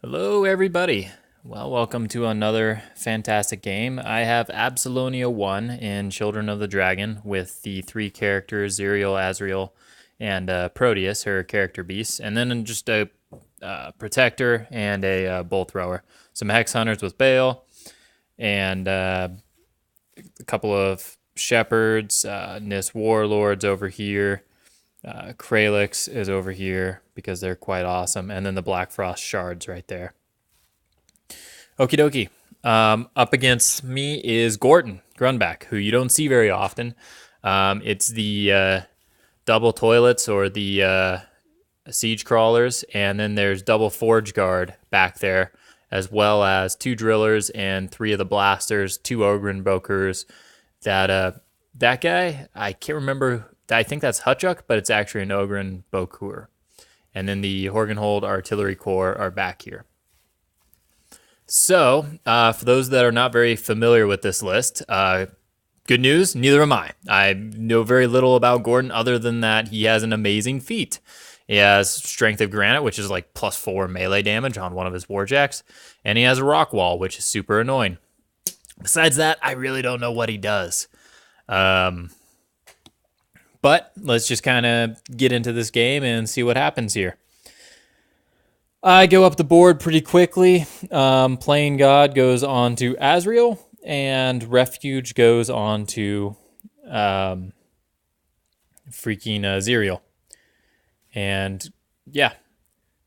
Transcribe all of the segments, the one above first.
Hello, everybody. Well, welcome to another fantastic game. I have Absalonia 1 in Children of the Dragon with the three characters Zuriel, Azreal, and Proteus, her character beast, and then just a protector and a bull thrower. Some hex hunters with bayal, and a couple of shepherds, Nyss warlords over here. Craelix is over here because they're quite awesome. And then the Black Frost shards right there. Okie dokie. Up against me is Gorten, Grunback, who you don't see very often. It's the double toilets or the siege crawlers. And then there's double Forgeguard back there, as well as two drillers and three of the blasters, two Ogrun bokurs. That guy, I can't remember. I think that's Hutchuk, but it's actually an Ogrun bokur. And then the Horgenhold artillery corps are back here. So, for those that are not very familiar with this list, good news, neither am I. I know very little about Gorten other than that he has an amazing feat. He has Strength of Granite, which is like +4 melee damage on one of his warjacks. And he has a Rock Wall, which is super annoying. Besides that, I really don't know what he does. But let's just kind of get into this game and see what happens here. I go up the board pretty quickly. Playing God goes on to Azreal, and Refuge goes on to Zuriel. And yeah.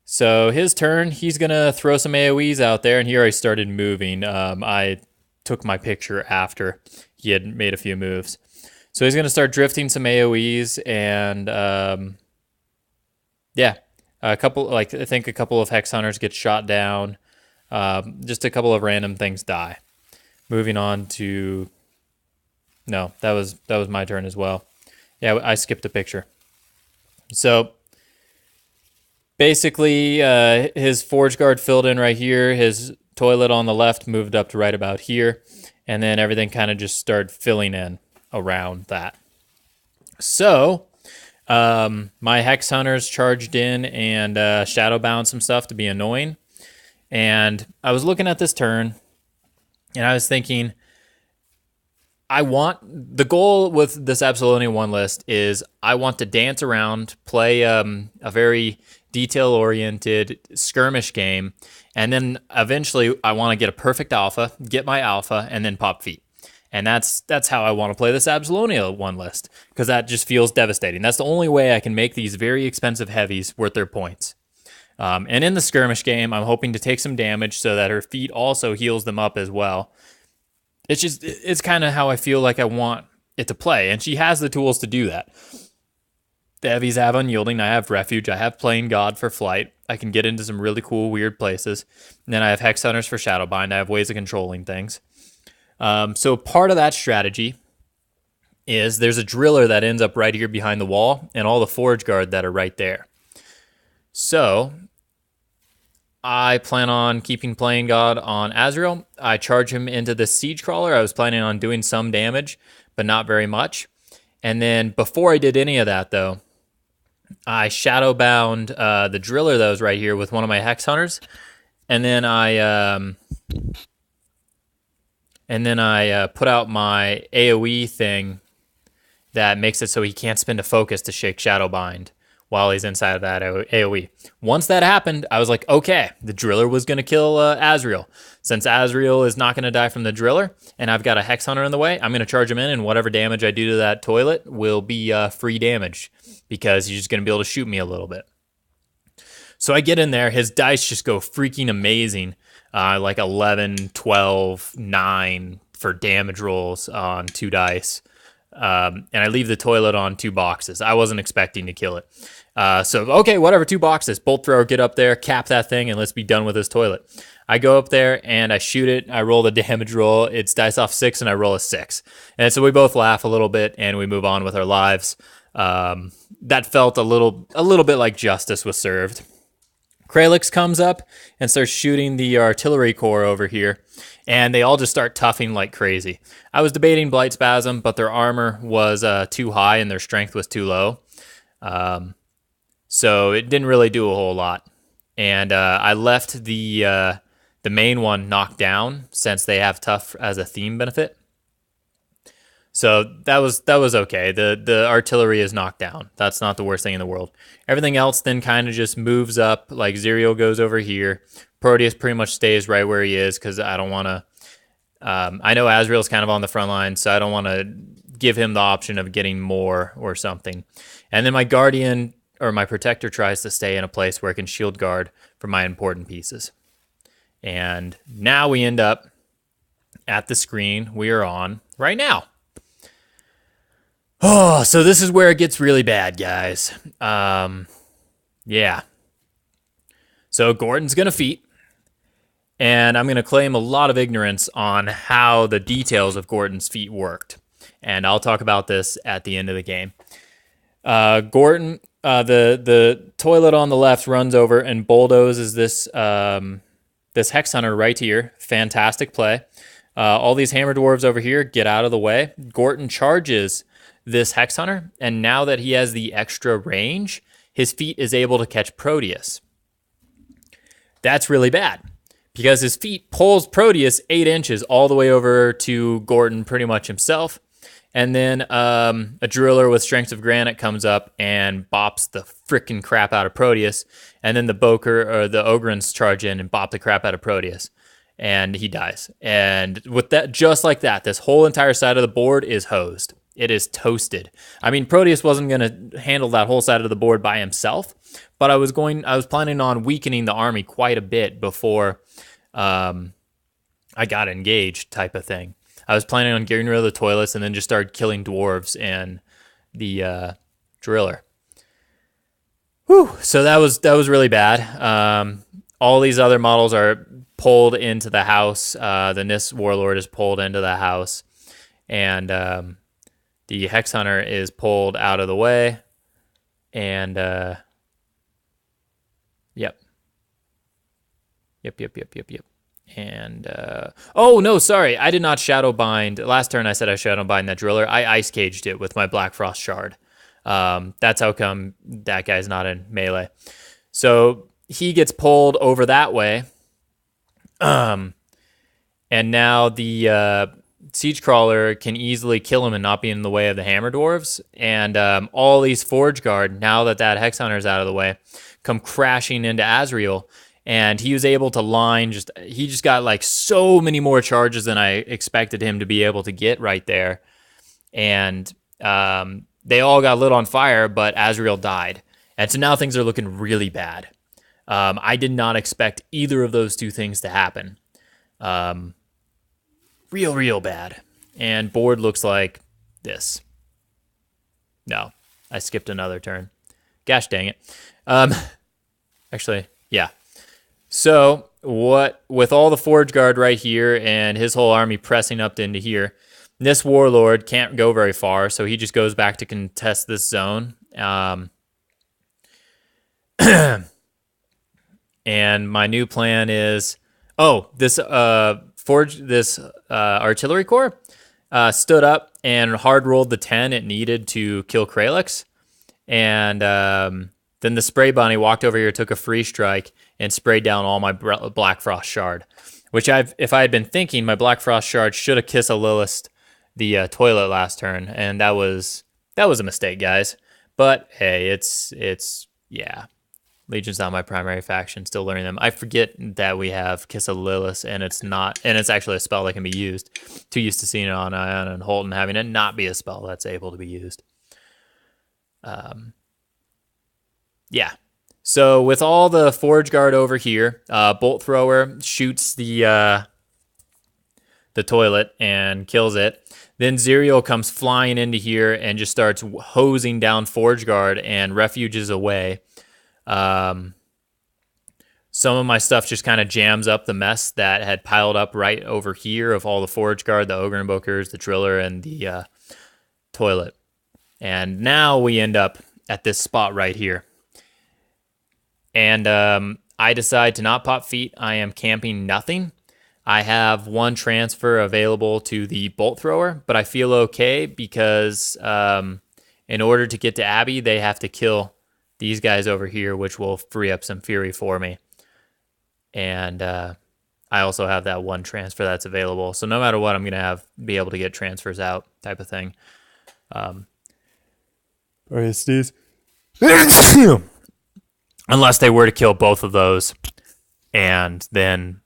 So his turn, he's going to throw some AoEs out there, and he already started moving. I took my picture after he had made a few moves. So he's going to start drifting some AoEs, and I think a couple of Hex Hunters get shot down. Just a couple of random things die. Moving on to... No, that was my turn as well. Yeah, I skipped a picture. So basically, his Forgeguard filled in right here. His toilet on the left moved up to right about here. And then everything kind of just started filling in around that. So, my Hex Hunters charged in and shadowbound some stuff to be annoying. And I was looking at this turn, and I was thinking, the goal with this Absalonia 1 list is I want to dance around, play a very detail-oriented skirmish game, and then eventually I want to get a perfect alpha, get my alpha, and then pop feet. And that's how I want to play this Absalonia 1 list, because that just feels devastating. That's the only way I can make these very expensive heavies worth their points. And in the skirmish game, I'm hoping to take some damage so that her feet also heals them up as well. It's kind of how I feel like I want it to play, and she has the tools to do that. The heavies have Unyielding, I have Refuge, I have Playing God for flight. I can get into some really cool, weird places. And then I have Hex Hunters for Shadowbind. I have ways of controlling things. So part of that strategy is there's a driller that ends up right here behind the wall and all the Forgeguard that are right there. So I plan on keeping Playing God on Azreal. I charge him into the Siege Crawler. I was planning on doing some damage, but not very much. And then before I did any of that, though, I shadowbound the driller that was right here with one of my Hex Hunters. And then I put out my AoE thing that makes it so he can't spend a focus to shake Shadowbind while he's inside of that AoE. Once that happened, I was like, okay, the driller was going to kill Azreal. Since Azreal is not going to die from the driller, and I've got a Hex Hunter in the way, I'm going to charge him in, and whatever damage I do to that toilet will be free damage, because he's just going to be able to shoot me a little bit. So I get in there, his dice just go freaking amazing. Like 11, 12, 9 for damage rolls on 2 dice. And I leave the toilet on 2 boxes. I wasn't expecting to kill it. So, okay, whatever, 2 boxes. Bolt thrower, get up there, cap that thing, and let's be done with this toilet. I go up there, and I shoot it. I roll the damage roll. It's dice off 6, and I roll a 6. And so we both laugh a little bit, and we move on with our lives. That felt a little bit like justice was served. Craelix comes up and starts shooting the artillery corps over here, and they all just start toughing like crazy. I was debating Blight Spasm, but their armor was too high and their strength was too low. So it didn't really do a whole lot. and I left the main one knocked down since they have tough as a theme benefit. So that was okay. The artillery is knocked down. That's not the worst thing in the world. Everything else then kind of just moves up. Like Zuriel goes over here. Proteus pretty much stays right where he is because I don't want to. I know Azreal's kind of on the front line, so I don't want to give him the option of getting more or something. And then my guardian or my protector tries to stay in a place where it can shield guard for my important pieces. And now we end up at the screen we are on right now. Oh, so this is where it gets really bad, guys. Yeah. So Gorten's going to feat, and I'm going to claim a lot of ignorance on how the details of Gorten's feat worked. And I'll talk about this at the end of the game. Gorten, the toilet on the left runs over and bulldozes this Hex Hunter right here. Fantastic play. All these Hammer Dwarves over here, get out of the way. Gorten charges this Hex Hunter, and now that he has the extra range, his feat is able to catch Proteus. That's really bad, because his feat pulls Proteus 8 inches all the way over to Gorten pretty much himself, and then a driller with Strength of Granite comes up and bops the frickin' crap out of Proteus, and then the bokur or the Ogruns charge in and bop the crap out of Proteus, and he dies. And with that, just like that, this whole entire side of the board is hosed. It is toasted. I mean, Proteus wasn't going to handle that whole side of the board by himself, but I was planning on weakening the army quite a bit before I got engaged, type of thing. I was planning on getting rid of the toilets and then just start killing dwarves and the driller. Whew. So that was really bad. All these other models are pulled into the house. The Nyss warlord is pulled into the house, and the Hex Hunter is pulled out of the way, and yep. And oh no, sorry, I did not shadow bind. Last turn I said I shadow bind that driller. I ice caged it with my Black Frost shard. That's how come that guy's not in melee. So he gets pulled over that way, and now the Siege Crawler can easily kill him and not be in the way of the Hammer Dwarves. And all these Forgeguard, now that Hex Hunter is out of the way, come crashing into Azreal. And he was able to line, he just got like so many more charges than I expected him to be able to get right there. And they all got lit on fire, but Azreal died. And so now things are looking really bad. I did not expect either of those two things to happen. Real bad. And board looks like this. No, I skipped another turn. Gosh dang it. Actually, yeah. So with all the Forgeguard right here and his whole army pressing up into here, this warlord can't go very far, so he just goes back to contest this zone. And my new plan is, this artillery corps stood up and hard rolled the 10 it needed to kill Craelix, and then the spray bunny walked over here, took a free strike, and sprayed down all my Black Frost shard. Which if I had been thinking, my Black Frost shard should have kissed a Lilith the toilet last turn, and that was a mistake, guys. But hey, it's yeah. Legion's not my primary faction. Still learning them. I forget that we have Kiss of Lilith, and it's actually a spell that can be used. Too used to seeing it on Ion and Holton having it not be a spell that's able to be used. Yeah. So with all the Forgeguard over here, Bolt Thrower shoots the toilet and kills it. Then Zuriel comes flying into here and just starts hosing down Forgeguard and refuges away. Some of my stuff just kind of jams up the mess that had piled up right over here of all the Forgeguard, the Ogrun Bokers, the Driller, and the toilet. And now we end up at this spot right here. And I decide to not pop feet. I am camping nothing. I have one transfer available to the Bolt Thrower, but I feel okay because in order to get to Abby, they have to kill these guys over here, which will free up some fury for me. And I also have that one transfer that's available. So no matter what, I'm going to be able to get transfers out type of thing. Unless they were to kill both of those, and then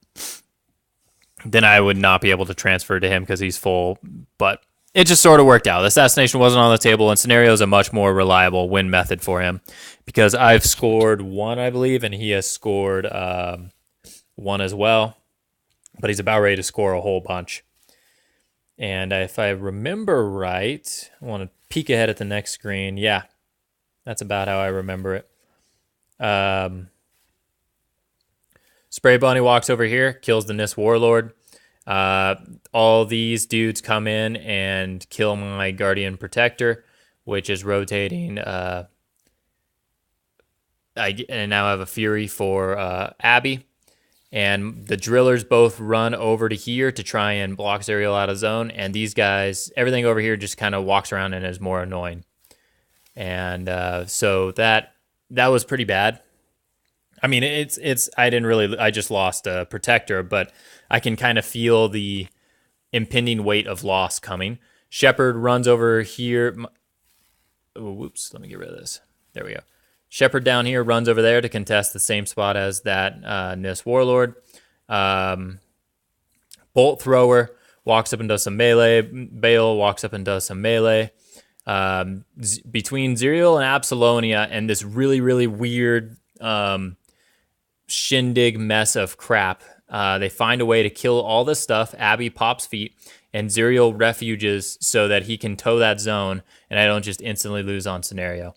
I would not be able to transfer to him because he's full. But it just sort of worked out. The assassination wasn't on the table, and Scenario is a much more reliable win method for him because I've scored 1, I believe, and he has scored 1 as well. But he's about ready to score a whole bunch. And if I remember right, I want to peek ahead at the next screen. Yeah, that's about how I remember it. Spray Bunny walks over here, kills the Nyss warlord. All these dudes come in and kill my Guardian Protector, which is rotating. I now have a Fury for Abby. And the drillers both run over to here to try and block Zuriel out of zone. And these guys, everything over here just kind of walks around and is more annoying. And so that was pretty bad. I mean, I just lost a Protector, but I can kind of feel the impending weight of loss coming. Shephard runs over here. Oh, whoops, let me get rid of this. There we go. Shephard down here runs over there to contest the same spot as that Nyss warlord. Bolt Thrower walks up and does some melee. Bayal walks up and does some melee. Between Zuriel and Absalonia and this really, really weird shindig mess of crap, they find a way to kill all this stuff. Abby pops feet, and Zuriel refuges so that he can toe that zone, and I don't just instantly lose on Scenario.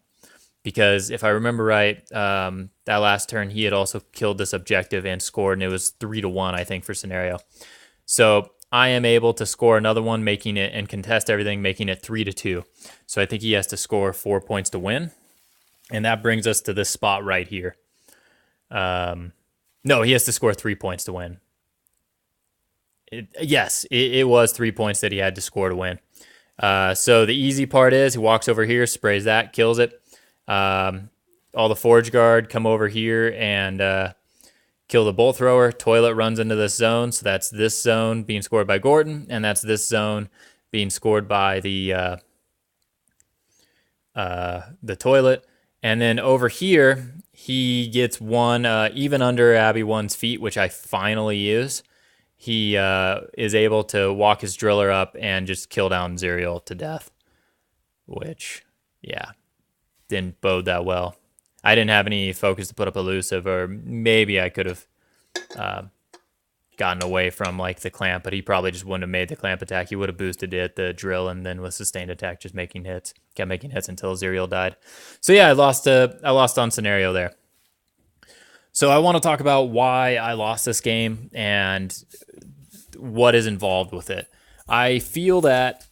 Because if I remember right, that last turn, he had also killed this objective and scored, and it was 3-1, I think, for Scenario. So I am able to score another one, making it, and contest everything, making it 3-2. So I think he has to score 4 points to win. And that brings us to this spot right here. No, he has to score 3 points to win. It was 3 points that he had to score to win. So the easy part is he walks over here, sprays that, kills it. All the Forgeguard come over here and kill the Bolt Thrower. Toilet runs into this zone, so that's this zone being scored by Gorten, and that's this zone being scored by the Toilet. And then over here, he gets one even under Abby 1's feet, which I finally use. He is able to walk his driller up and just kill down Zuriel to death, which, yeah, didn't bode that well. I didn't have any focus to put up elusive, or maybe I could have gotten away from like the clamp, but he probably just wouldn't have made the clamp attack. He would have boosted it, the drill, and then with sustained attack, just making hits. Kept making hits until Zuriel died. So yeah, I lost on Scenario there. So I want to talk about why I lost this game and what is involved with it. I feel that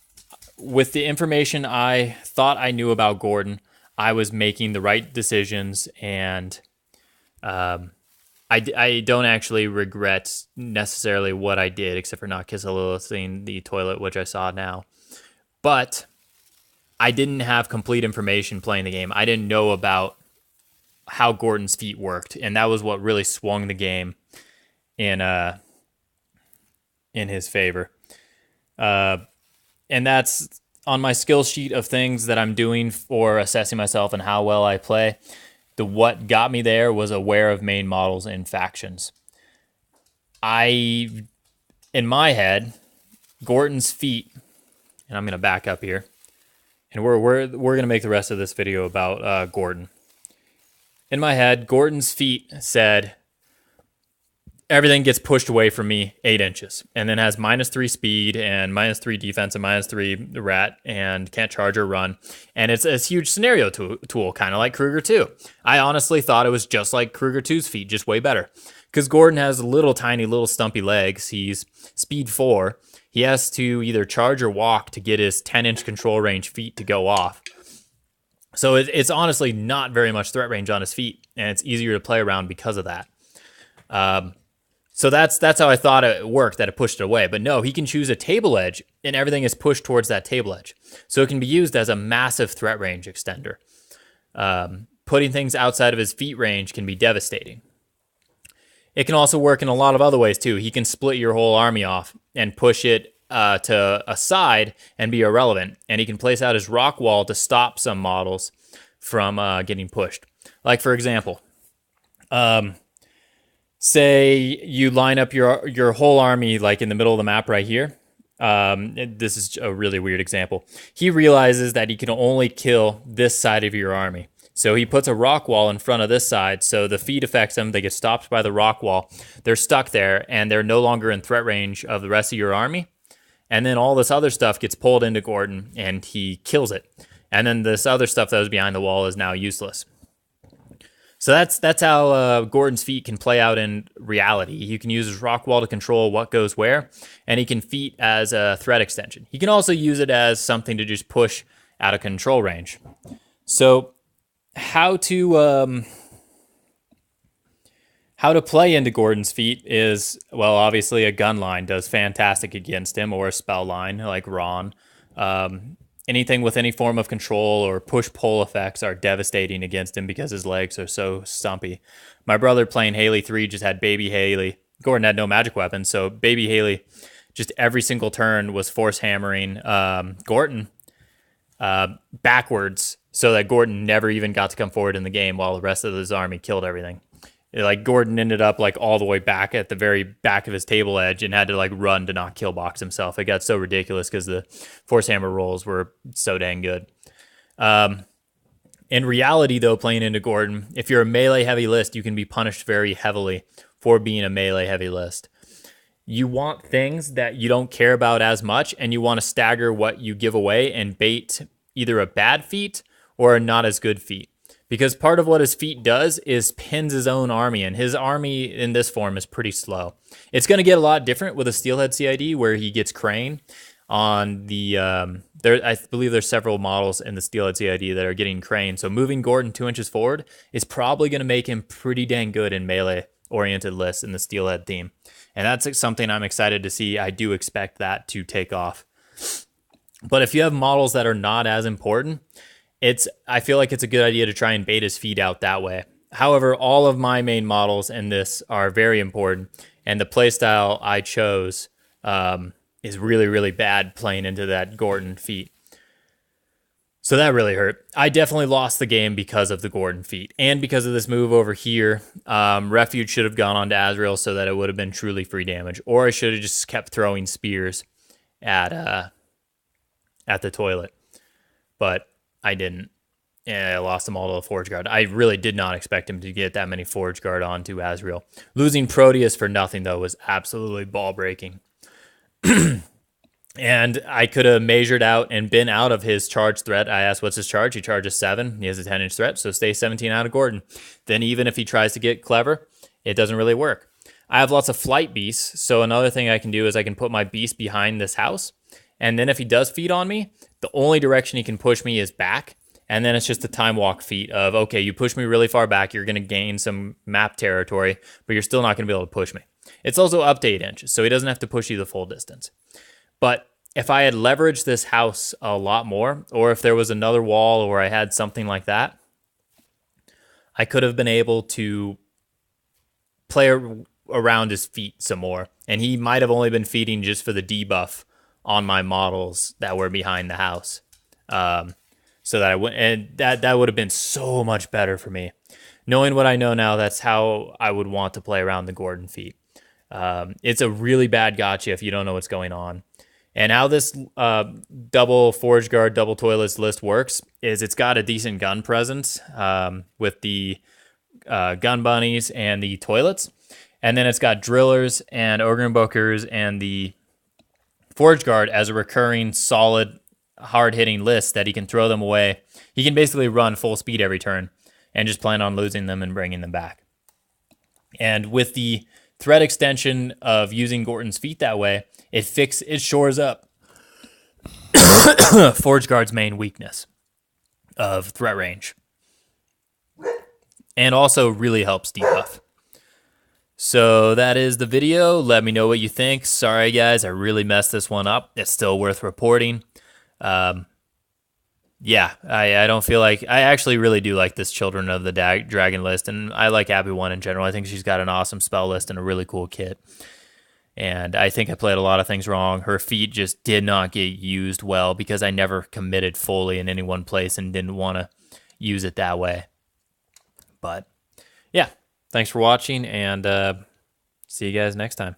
with the information I thought I knew about Gorten, I was making the right decisions, and I don't actually regret necessarily what I did, except for not Kissalilithing the Toilet, which I saw now. But I didn't have complete information playing the game. I didn't know about how Gorten's feet worked, and that was what really swung the game in his favor. And that's on my skill sheet of things that I'm doing for assessing myself and how well I play. What got me there was aware of main models and factions. In my head, Gorten's feet, and I'm going to back up here, and we're going to make the rest of this video about Gorten. In my head, Gorten's feet said, everything gets pushed away from me 8 inches, and then has -3 speed and -3 defense and -3 rat and can't charge or run. And it's a huge scenario tool, kind of like Kruger 2. I honestly thought it was just like Kruger 2's feet, just way better. Because Gorten has tiny little stumpy legs. He's speed 4. He has to either charge or walk to get his 10-inch control range feet to go off. So it's honestly not very much threat range on his feet, and it's easier to play around because of that. So that's how I thought it worked, that it pushed it away. But no, he can choose a table edge, and everything is pushed towards that table edge. So it can be used as a massive threat range extender. putting things outside of his feet range can be devastating. It can also work in a lot of other ways too. He can split your whole army off and push it to a side and be irrelevant. And he can place out his rock wall to stop some models from getting pushed. Like, for example, say you line up your whole army like in the middle of the map right here. This is a really weird example. He realizes that he can only kill this side of your army. So he puts a rock wall in front of this side, so the feed affects them, they get stopped by the rock wall, they're stuck there, and they're no longer in threat range of the rest of your army. And then all this other stuff gets pulled into Gorten, and he kills it. And then this other stuff that was behind the wall is now useless. So that's how Gorten's feat can play out in reality. You can use his rock wall to control what goes where, and he can feat as a threat extension. He can also use it as something to just push out of control range. So how to play into Gorten's feat is, well, obviously a gun line does fantastic against him, or a spell line like Ron. Anything with any form of control or push-pull effects are devastating against him because his legs are so stumpy. My brother playing Haley 3 just had Baby Haley. Gorten had no magic weapon, so Baby Haley just every single turn was force hammering Gorten backwards, so that Gorten never even got to come forward in the game while the rest of his army killed everything. Like, Gorten ended up like all the way back at the very back of his table edge and had to like run to not kill box himself. It got so ridiculous because the force hammer rolls were so dang good. In reality, though, playing into Gorten, if you're a melee heavy list, you can be punished very heavily for being a melee heavy list. You want things that you don't care about as much, and you want to stagger what you give away and bait either a bad feat or a not as good feat. Because part of what his feat does is pins his own army, and his army in this form is pretty slow. It's going to get a lot different with a Steelhead CID, where he gets Crane on the... I believe there's several models in the Steelhead CID that are getting Crane, so moving Gorten 2 inches forward is probably going to make him pretty dang good in melee-oriented lists in the Steelhead theme. And that's something I'm excited to see. I do expect that to take off. But if you have models that are not as important, I feel like it's a good idea to try and bait his feet out that way. However, all of my main models in this are very important, and the playstyle I chose is really, really bad playing into that Gorten feat. So that really hurt. I definitely lost the game because of the Gorten feat, and because of this move over here. Refuge should have gone on to Azreal so that it would have been truly free damage, or I should have just kept throwing spears at the toilet. But I didn't. And I lost them all to the Forgeguard. I really did not expect him to get that many Forgeguard onto Azreal. Losing Proteus for nothing, though, was absolutely ball-breaking. And I could have measured out and been out of his charge threat. I asked, what's his charge? He charges 7. He has a 10-inch threat, so stay 17 out of Gorten. Then even if he tries to get clever, it doesn't really work. I have lots of flight beasts, so another thing I can do is I can put my beast behind this house. And then if he does feed on me, the only direction he can push me is back. And then it's just a time walk feat of, okay, you push me really far back, you're going to gain some map territory, but you're still not going to be able to push me. It's also up to 8 inches, so he doesn't have to push you the full distance. But if I had leveraged this house a lot more, or if there was another wall or I had something like that, I could have been able to play around his feet some more. And he might have only been feeding just for the debuff on my models that were behind the house. So that I went, and that would have been so much better for me. Knowing what I know now, that's how I would want to play around the Gorten feat. It's a really bad gotcha if you don't know what's going on. And how this double Forgeguard, double Toilets list works is it's got a decent gun presence with the gun bunnies and the toilets. And then it's got drillers and Ogrun bokurs and the Forgeguard as a recurring, solid, hard-hitting list that he can throw them away. He can basically run full speed every turn and just plan on losing them and bringing them back. And with the threat extension of using Gorten's feat that way, it shores up Forgeguard's main weakness of threat range. And also really helps debuff. So that is the video. Let me know what you think. Sorry, guys, I really messed this one up. It's still worth reporting. Yeah, I don't feel like I actually really do like this Children of the Dragon list, and I like Abby One in general. I think she's got an awesome spell list and a really cool kit. And I think I played a lot of things wrong. Her feat just did not get used well because I never committed fully in any one place and didn't want to use it that way. But yeah, thanks for watching, and see you guys next time.